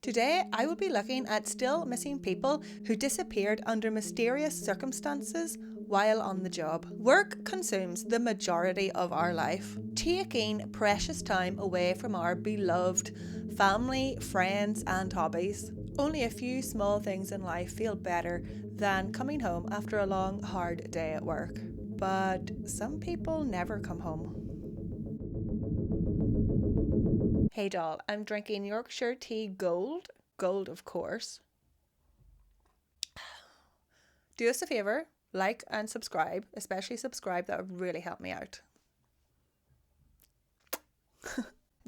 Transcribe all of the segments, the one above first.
Today, I will be looking at still missing people who disappeared under mysterious circumstances while on the job. Work consumes the majority of our life, taking precious time away from our beloved family, friends, and hobbies. Only a few small things in life feel better than coming home after a long, hard day at work. But some people never come home. Hey doll, I'm drinking Yorkshire tea gold. Gold, of course. Do us a favour, like and subscribe, especially subscribe, that would really help me out.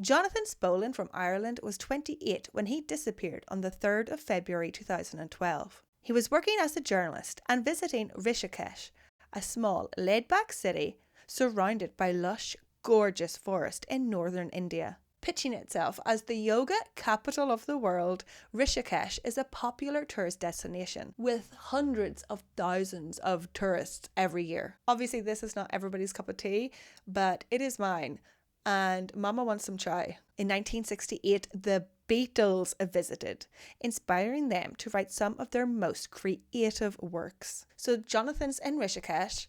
Jonathan Spolin from Ireland was 28 when he disappeared on the 3rd of February 2012. He was working as a journalist and visiting Rishikesh, a small, laid-back city surrounded by lush, gorgeous forest in northern India. Pitching itself as the yoga capital of the world, Rishikesh is a popular tourist destination with hundreds of thousands of tourists every year. Obviously, this is not everybody's cup of tea, but it is mine. And Mama wants some chai. In 1968, the Beatles visited, inspiring them to write some of their most creative works. So Jonathan's in Rishikesh,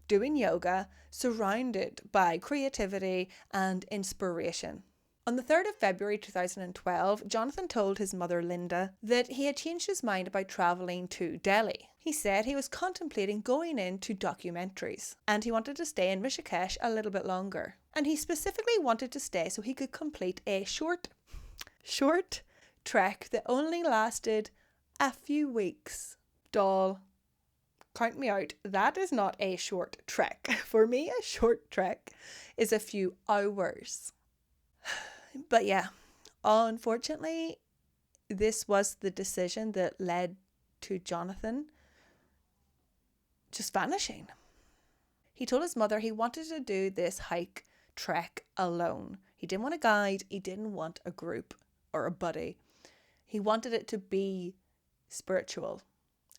doing yoga, surrounded by creativity and inspiration. On the 3rd of February 2012, Jonathan told his mother Linda that he had changed his mind about travelling to Delhi. He said he was contemplating going into documentaries and he wanted to stay in Rishikesh a little bit longer. And he specifically wanted to stay so he could complete a short trek that only lasted a few weeks. Doll, count me out. That is not a short trek. For me, a short trek is a few hours. But yeah, unfortunately, this was the decision that led to Jonathan just vanishing. He told his mother he wanted to do this trek alone. He didn't want a guide. He didn't want a group or a buddy. He wanted it to be spiritual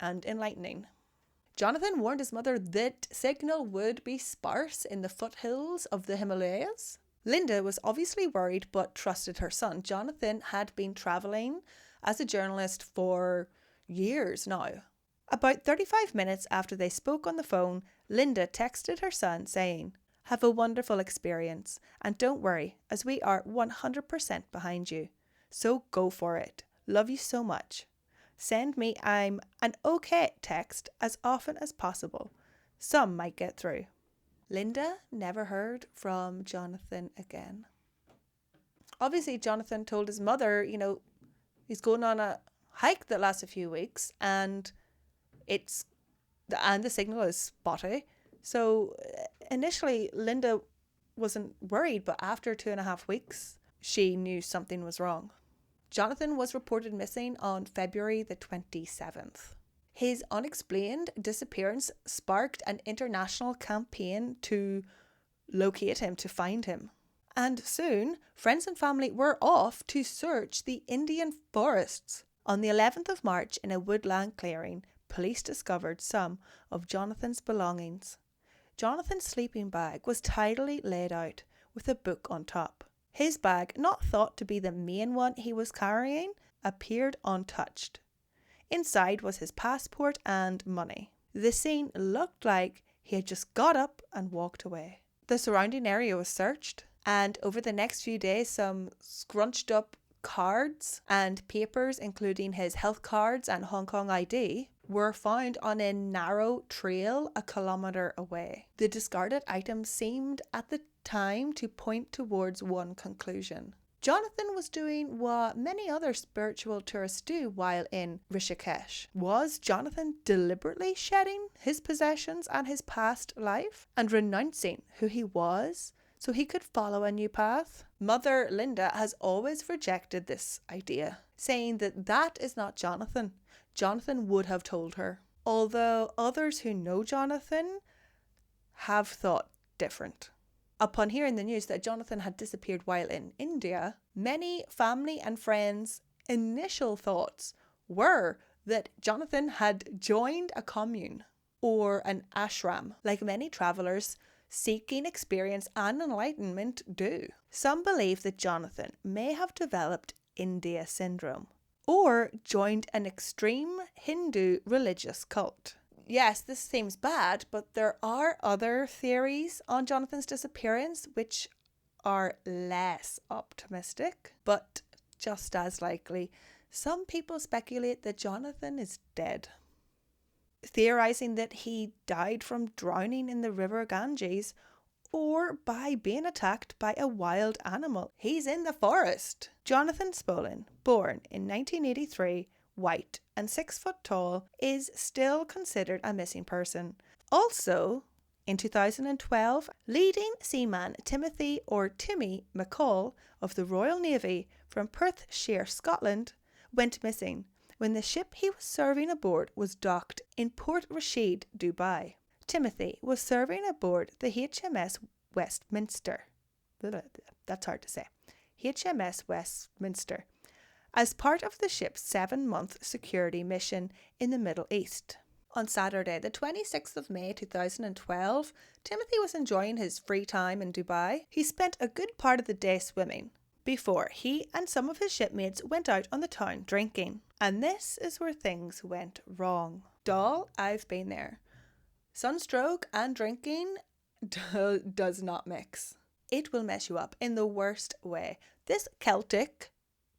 and enlightening. Jonathan warned his mother that signal would be sparse in the foothills of the Himalayas. Linda was obviously worried but trusted her son. Jonathan had been travelling as a journalist for years now. About 35 minutes after they spoke on the phone, Linda texted her son saying, "Have a wonderful experience and don't worry as we are 100% behind you. So go for it. Love you so much. Send me I'm an okay text as often as possible. Some might get through." Linda never heard from Jonathan again. Obviously, Jonathan told his mother, he's going on a hike that lasts a few weeks and the signal is spotty. So initially, Linda wasn't worried, but after 2.5 weeks, she knew something was wrong. Jonathan was reported missing on February the 27th. His unexplained disappearance sparked an international campaign to locate him, to find him. And soon, friends and family were off to search the Indian forests. On the 11th of March, in a woodland clearing, police discovered some of Jonathan's belongings. Jonathan's sleeping bag was tidily laid out with a book on top. His bag, not thought to be the main one he was carrying, appeared untouched. Inside was his passport and money. The scene looked like he had just got up and walked away. The surrounding area was searched, and over the next few days, some scrunched up cards and papers, including his health cards and Hong Kong ID, were found on a narrow trail a kilometre away. The discarded items seemed at the time to point towards one conclusion. Jonathan was doing what many other spiritual tourists do while in Rishikesh. Was Jonathan deliberately shedding his possessions and his past life and renouncing who he was so he could follow a new path? Mother Linda has always rejected this idea, saying that is not Jonathan. Jonathan would have told her. Although others who know Jonathan have thought different. Upon hearing the news that Jonathan had disappeared while in India, many family and friends' initial thoughts were that Jonathan had joined a commune or an ashram, like many travellers seeking experience and enlightenment do. Some believe that Jonathan may have developed India syndrome, or joined an extreme Hindu religious cult. Yes, this seems bad, but there are other theories on Jonathan's disappearance which are less optimistic, but just as likely. Some people speculate that Jonathan is dead, theorizing that he died from drowning in the river Ganges or by being attacked by a wild animal. He's in the forest. Jonathan Spolin, born in 1983, white and 6 foot tall, is still considered a missing person. Also, in 2012, leading seaman Timothy or Timmy McCall of the Royal Navy from Perthshire, Scotland, went missing when the ship he was serving aboard was docked in Port Rashid, Dubai. Timothy was serving aboard the HMS Westminster. That's hard to say. HMS Westminster, as part of the ship's 7-month security mission in the Middle East. On Saturday, the 26th of May 2012, Timothy was enjoying his free time in Dubai. He spent a good part of the day swimming before he and some of his shipmates went out on the town drinking. And this is where things went wrong. Doll, I've been there. Sunstroke and drinking does not mix. It will mess you up in the worst way. This Celtic,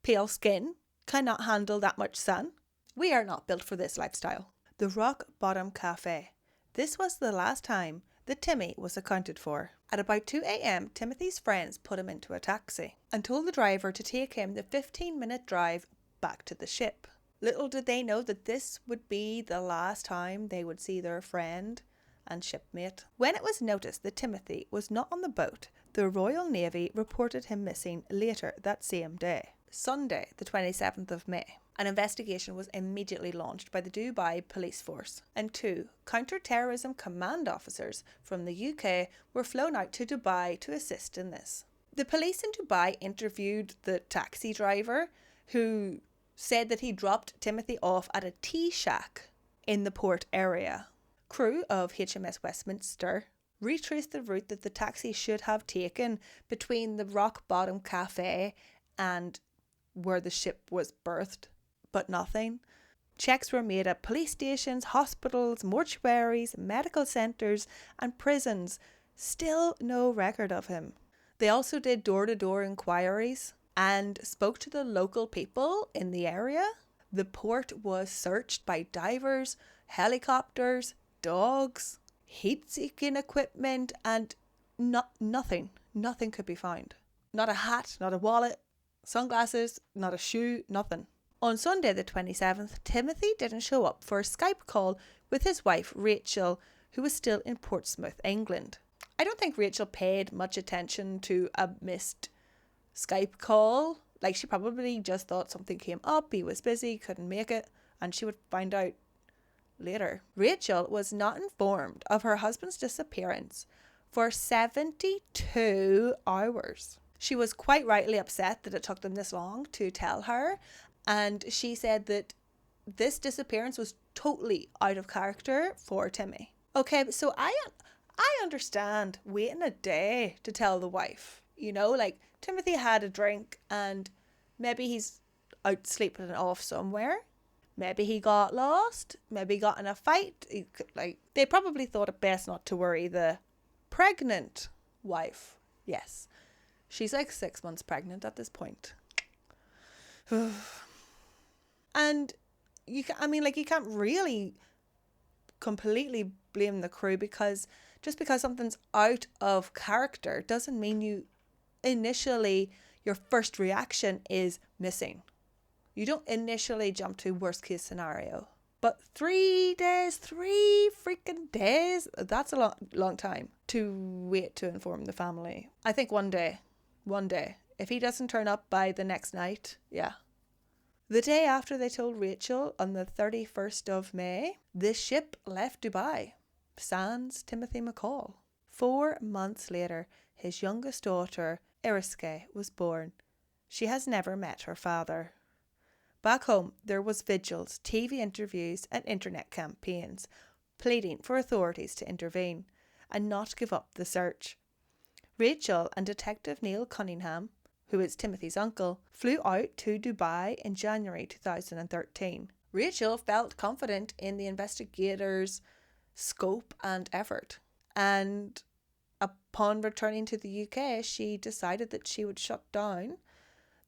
pale skin cannot handle that much sun. We are not built for this lifestyle. The Rock Bottom Cafe. This was the last time that Timmy was accounted for. At about 2 a.m, Timothy's friends put him into a taxi and told the driver to take him the 15-minute drive back to the ship. Little did they know that this would be the last time they would see their friend and shipmate. When it was noticed that Timothy was not on the boat, the Royal Navy reported him missing later that same day. Sunday, the 27th of May. An investigation was immediately launched by the Dubai police force, and 2 counter-terrorism command officers from the UK were flown out to Dubai to assist in this. The police in Dubai interviewed the taxi driver, who said that he dropped Timothy off at a tea shack in the port area. Crew of HMS Westminster retraced the route that the taxi should have taken between the Rock Bottom Cafe and where the ship was berthed, but nothing. Checks were made at police stations, hospitals, mortuaries, medical centres and prisons. Still no record of him. They also did door-to-door inquiries and spoke to the local people in the area. The port was searched by divers, helicopters, dogs, heat-seeking equipment, and nothing could be found. Not a hat, not a wallet, sunglasses, not a shoe, nothing. On Sunday the 27th, Timothy didn't show up for a Skype call with his wife Rachel, who was still in Portsmouth, England. I don't think Rachel paid much attention to a missed Skype call. Like, she probably just thought something came up, he was busy, couldn't make it, and she would find out later. Rachel was not informed of her husband's disappearance for 72 hours. She was quite rightly upset that it took them this long to tell her, and she said that this disappearance was totally out of character for Timmy. Okay, so I understand waiting a day to tell the wife. You know, like, Timothy had a drink and maybe he's out sleeping it off somewhere. Maybe he got lost. Maybe he got in a fight. They probably thought it best not to worry the pregnant wife. Yes, she's like 6 months pregnant at this point. And you can't really completely blame the crew, because just because something's out of character doesn't mean your first reaction is missing. You don't initially jump to worst case scenario. But 3 freaking days, that's a long time to wait to inform the family. I think one day, if he doesn't turn up by the next night, yeah. The day after they told Rachel, on the 31st of May, the ship left Dubai, sans Timothy McCall. 4 months later, his youngest daughter, Iriske, was born. She has never met her father. Back home, there was vigils, TV interviews and internet campaigns, pleading for authorities to intervene and not give up the search. Rachel and Detective Neil Cunningham, who is Timothy's uncle, flew out to Dubai in January 2013. Rachel felt confident in the investigators' scope and effort, and upon returning to the UK, she decided that she would shut down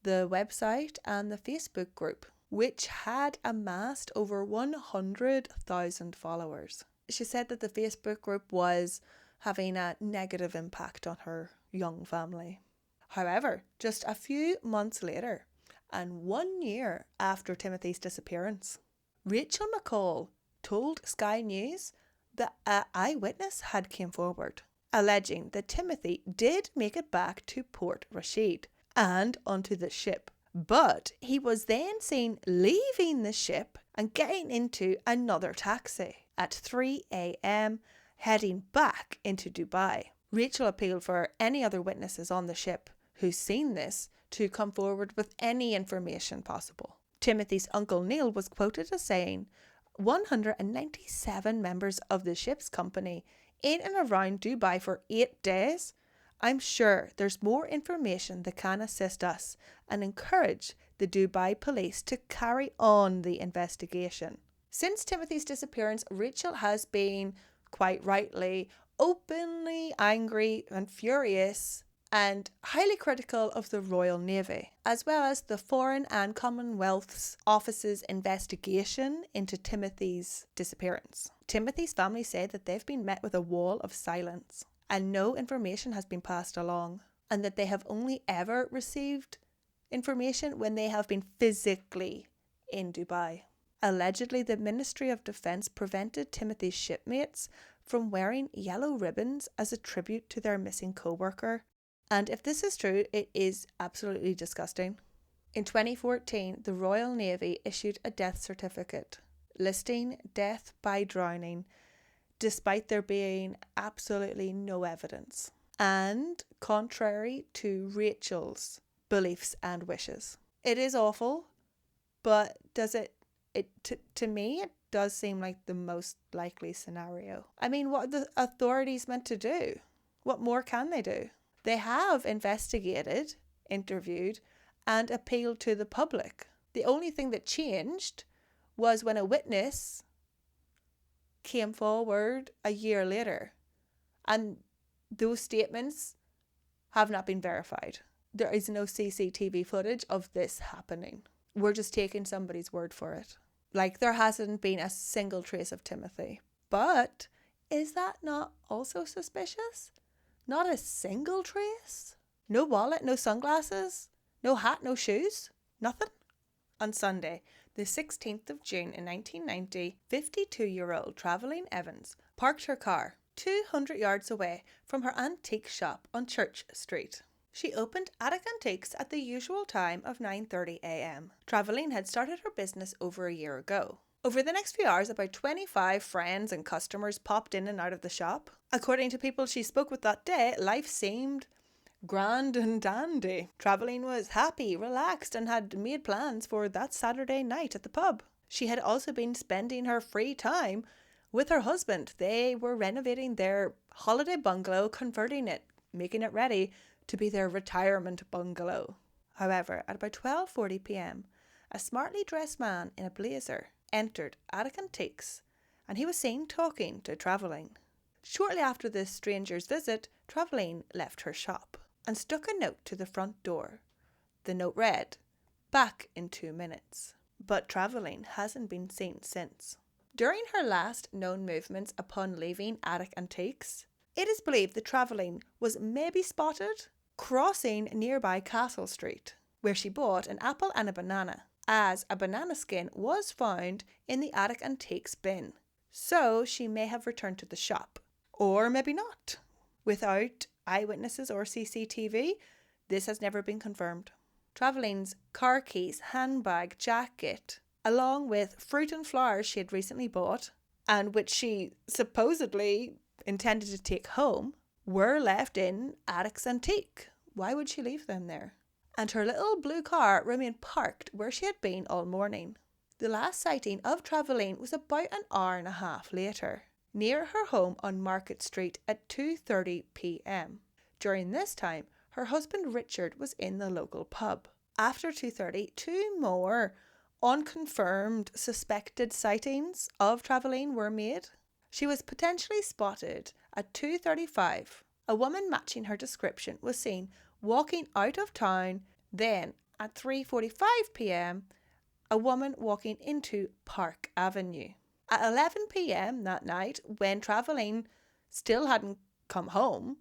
the website and the Facebook group, which had amassed over 100,000 followers. She said that the Facebook group was having a negative impact on her young family. However, just a few months later, and 1 year after Timothy's disappearance, Rachel McCall told Sky News that an eyewitness had come forward, alleging that Timothy did make it back to Port Rashid and onto the ship, but he was then seen leaving the ship and getting into another taxi at 3 a.m, heading back into Dubai. Rachel appealed for any other witnesses on the ship who's seen this to come forward with any information possible. Timothy's uncle Neil was quoted as saying 197 members of the ship's company in and around Dubai for 8 days. I'm sure there's more information that can assist us and encourage the Dubai police to carry on the investigation. Since Timothy's disappearance, Rachel has been, quite rightly, openly angry and furious and highly critical of the Royal Navy, as well as the Foreign and Commonwealth Office's investigation into Timothy's disappearance. Timothy's family say that they've been met with a wall of silence and no information has been passed along, and that they have only ever received information when they have been physically in Dubai. Allegedly, the Ministry of Defence prevented Timothy's shipmates from wearing yellow ribbons as a tribute to their missing co-worker. And if this is true, it is absolutely disgusting. In 2014, the Royal Navy issued a death certificate listing death by drowning, despite there being absolutely no evidence, and contrary to Rachel's beliefs and wishes. It is awful, but to me, it does seem like the most likely scenario. I mean, what are the authorities meant to do? What more can they do? They have investigated, interviewed, and appealed to the public. The only thing that changed was when a witness came forward a year later, and those statements have not been verified. There is no CCTV footage of this happening. We're just taking somebody's word for it. Like, there hasn't been a single trace of Timothy. But is that not also suspicious? Not a single trace? No wallet, no sunglasses, no hat, no shoes, nothing? On Sunday, the 16th of June in 1990, 52-year-old Travelling Evans parked her car 200 yards away from her antique shop on Church Street. She opened Attic Antiques at the usual time of 9:30 a.m. Travelling had started her business over a year ago. Over the next few hours, about 25 friends and customers popped in and out of the shop. According to people she spoke with that day, life seemed grand and dandy. Travelling was happy, relaxed, and had made plans for that Saturday night at the pub. She had also been spending her free time with her husband. They were renovating their holiday bungalow, converting it, making it ready to be their retirement bungalow. However, at about 12:40 p.m, a smartly dressed man in a blazer entered Attic Antiques, and he was seen talking to Travelling. Shortly after this stranger's visit, Travelling left her shop and stuck a note to the front door. The note read, "Back in 2 minutes." But Travelling hasn't been seen since. During her last known movements upon leaving Attic Antiques, it is believed that Travelling was maybe spotted crossing nearby Castle Street, where she bought an apple and a banana, as a banana skin was found in the Attic Antiques bin. So she may have returned to the shop, or maybe not. Without eyewitnesses or CCTV, this has never been confirmed. Travelling's car keys, handbag, jacket, along with fruit and flowers she had recently bought, and which she supposedly intended to take home, were left in Attic's Antique. Why would she leave them there? And her little blue car remained parked where she had been all morning. The last sighting of Travelling was about an hour and a half later, near her home on Market Street at 2:30 p.m. During this time, her husband Richard was in the local pub. After 2:30, two more unconfirmed suspected sightings of Travelene were made. She was potentially spotted at 2:35. A woman matching her description was seen walking out of town. Then at 3:45 p.m, a woman walking into Park Avenue. At 11 p.m. that night, when Travelene still hadn't come home,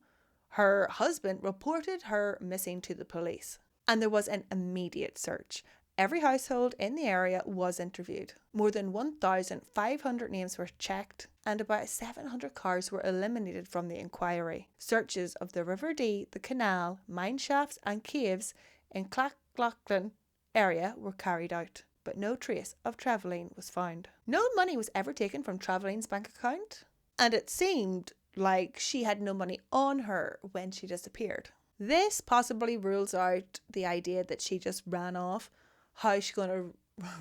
her husband reported her missing to the police, and there was an immediate search. Every household in the area was interviewed. More than 1,500 names were checked, and about 700 cars were eliminated from the inquiry. Searches of the River Dee, the canal, mine shafts and caves in Clachlachlan area were carried out, but no trace of Travelene was found. No money was ever taken from Travelene's bank account, and it seemed like she had no money on her when she disappeared. This possibly rules out the idea that she just ran off. How is she going to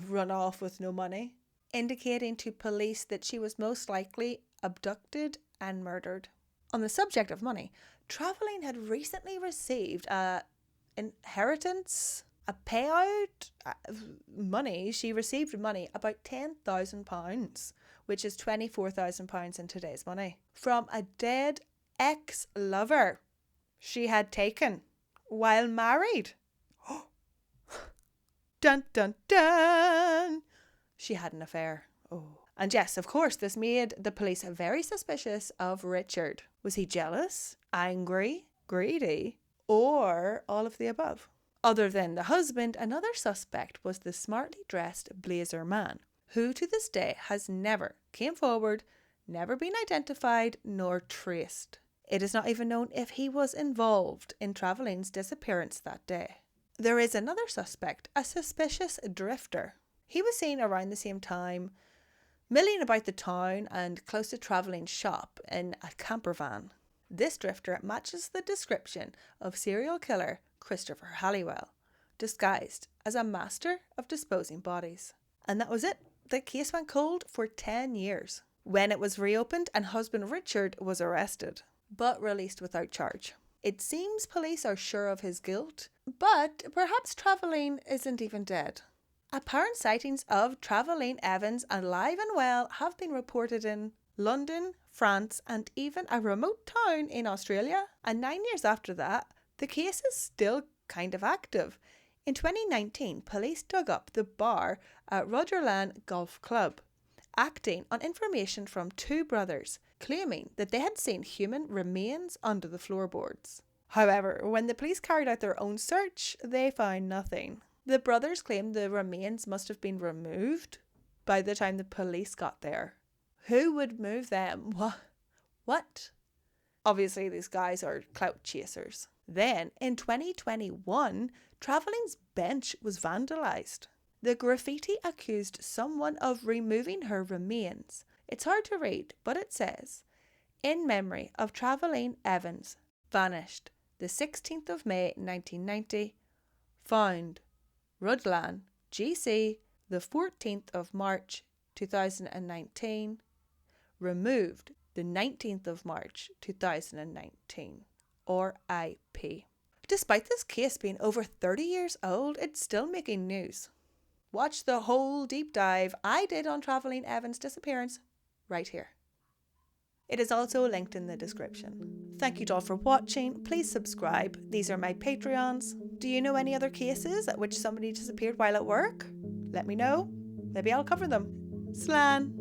run off with no money? Indicating to police that she was most likely abducted and murdered. On the subject of money, Travelene had recently received an inheritance, a payout, money. She received money, about £10,000, which is £24,000 in today's money, from a dead ex-lover she had taken while married. Dun dun dun! She had an affair. Oh. And yes, of course, this made the police very suspicious of Richard. Was he jealous, angry, greedy, or all of the above? Other than the husband, another suspect was the smartly dressed blazer man, who to this day has never came forward, never been identified nor traced. It is not even known if he was involved in Travelene's disappearance that day. There is another suspect, a suspicious drifter. He was seen around the same time, milling about the town and close to Travelene's shop in a camper van. This drifter matches the description of serial killer Christopher Halliwell, disguised as a master of disposing bodies. And that was it. The case went cold for 10 years, when it was reopened and husband Richard was arrested, but released without charge. It seems police are sure of his guilt, but perhaps Travelene isn't even dead. Apparent sightings of Travelene Evans alive and well have been reported in London, France, and even a remote town in Australia. And 9 years after that, the case is still kind of active. In 2019, police dug up the bar at Rogerland Golf Club, acting on information from two brothers, claiming that they had seen human remains under the floorboards. However, when the police carried out their own search, they found nothing. The brothers claimed the remains must have been removed by the time the police got there. Who would move them? What? Obviously, these guys are clout chasers. Then, in 2021, Travelene's bench was vandalised. The graffiti accused someone of removing her remains. It's hard to read, but it says, "In memory of Travelene Evans, vanished the 16th of May 1990, found Rudlan, GC, the 14th of March 2019, removed the 19th of March 2019, RIP." Despite this case being over 30 years old, it's still making news. Watch the whole deep dive I did on Travelene Evans' disappearance right here. It is also linked in the description. Thank you all for watching. Please subscribe. These are my Patreons. Do you know any other cases at which somebody disappeared while at work? Let me know. Maybe I'll cover them. Slán.